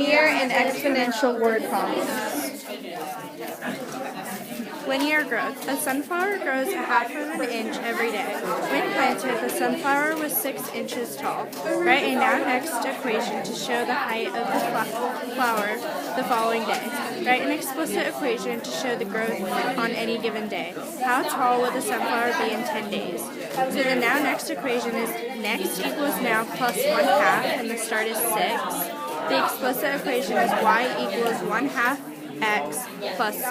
Linear and exponential word problems. Linear growth. A sunflower grows a half of an inch every day. When planted, the sunflower was 6 inches tall. Write a now next equation to show the height of the flower the following day. Write an explicit equation to show the growth on any given day. How tall will the sunflower be in 10 days? So the now next equation is next equals now plus 1/2, and the start is 6. The explicit equation is y equals 1/2 x plus 6.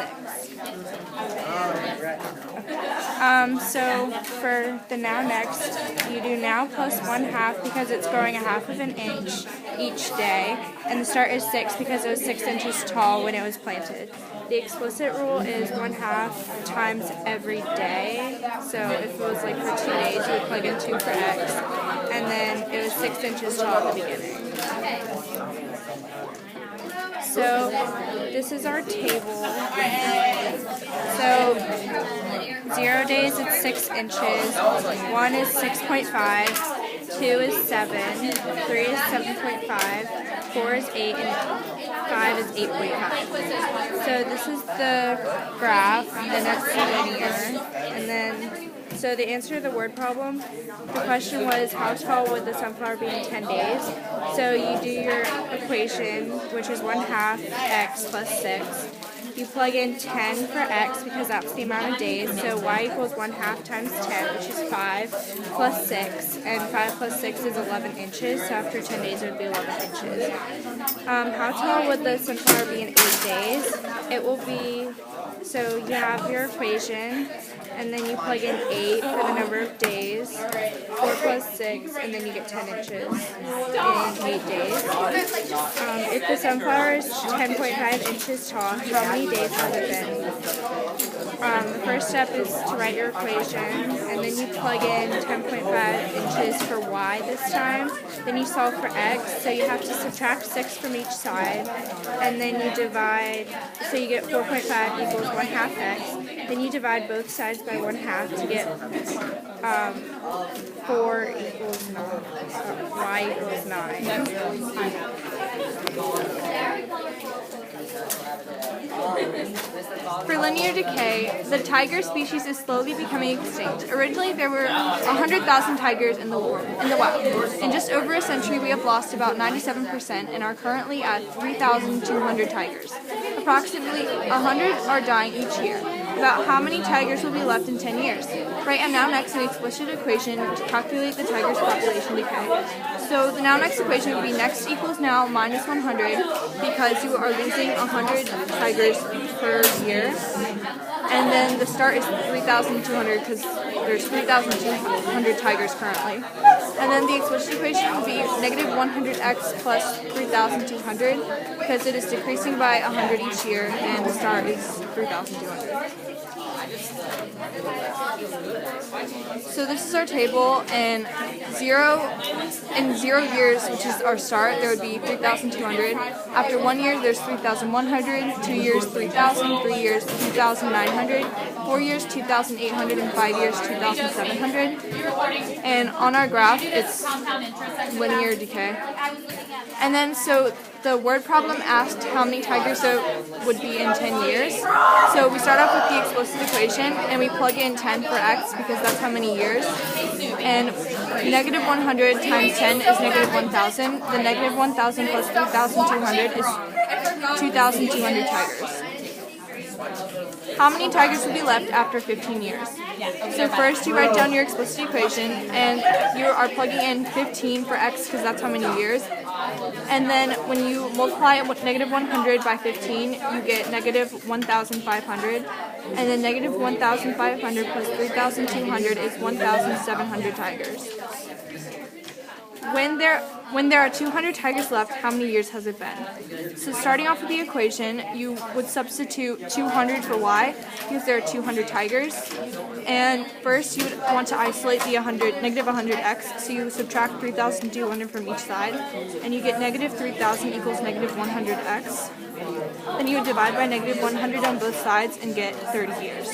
So for the now next, you do now plus 1/2 because it's growing a half of an inch each day, and the start is 6 because it was 6 inches tall when it was planted. The explicit rule is 1/2 times every day. So if it was like for 2 days, you would plug in 2 for x, and then it was 6 inches tall at the beginning. So this is our table. So 0 days, it's 6 inches, 1 is 6.5, 2 is 7, 3 is 7.5, 4 is 8, and 5 is 8.5. So this is the graph, and it's linear. And then, so the answer to the word problem, the question was how tall would the sunflower be in 10 days? So you do your equation, which is 1/2 x plus 6. You plug in 10 for x because that's the amount of days. So y equals 1/2 times 10, which is 5, plus 6. And 5 plus 6 is 11 inches. So after 10 days, it would be 11 inches. How tall would the sunflower be in 8 days? It will be, so you have your equation, and then you plug in 8 for the number of days, 4 plus 6, and then you get 10 inches in 8 days. If the sunflower is 10.5 inches tall, how many days has it been? The first step is to write your equation, and then you plug in 10.5 inches for y this time. Then you solve for x, so you have to subtract 6 from each side, and then you divide, so you get 4.5 equals 1/2 x. Then you divide both sides by 1/2 to get 4 equals 9, y equals 9. For linear decay, the tiger species is slowly becoming extinct. Originally, there were 100,000 tigers in the wild. In just over a century, we have lost about 97% and are currently at 3,200 tigers. Approximately 100 are dying each year. About how many tigers will be left in 10 years? Write a now next and explicit equation to calculate the tiger's population decay. So the now next equation would be next equals now minus 100 because you are losing 100 tigers per year. And then the start is 3,200 because there's 3,200 tigers currently. And then the explicit equation would be negative 100x plus 3,200 because it is decreasing by 100 each year, and the start is 3,200. So this is our table, and 0 years, which is our start, there would be 3,200. After 1 year, there's 3,100, 2 years, 3,000, 3 years, 2,900, 4 years, 2,800, and 5 years, 2,700. And on our graph, it's linear decay. And then, so the word problem asked how many tigers there would be in 10 years. So we start off with the explicit equation, and we plug in 10 for x because that's how many years. And negative 100 times 10 is negative 1,000. The negative 1,000 plus 3,200 is 2,200 tigers. How many tigers will be left after 15 years? So first you write down your explicit equation, and you are plugging in 15 for x because that's how many years. And then when you multiply negative 100 by 15, you get negative 1,500. And then negative 1,500 plus 3,200 is 1,700 tigers. When there are 200 tigers left, how many years has it been? So starting off with the equation, you would substitute 200 for y because there are 200 tigers. And first you would want to isolate the negative 100x, so you subtract 3,200 from each side, and you get negative 3,000 equals negative 100x. Then you would divide by negative 100 on both sides and get 30 years.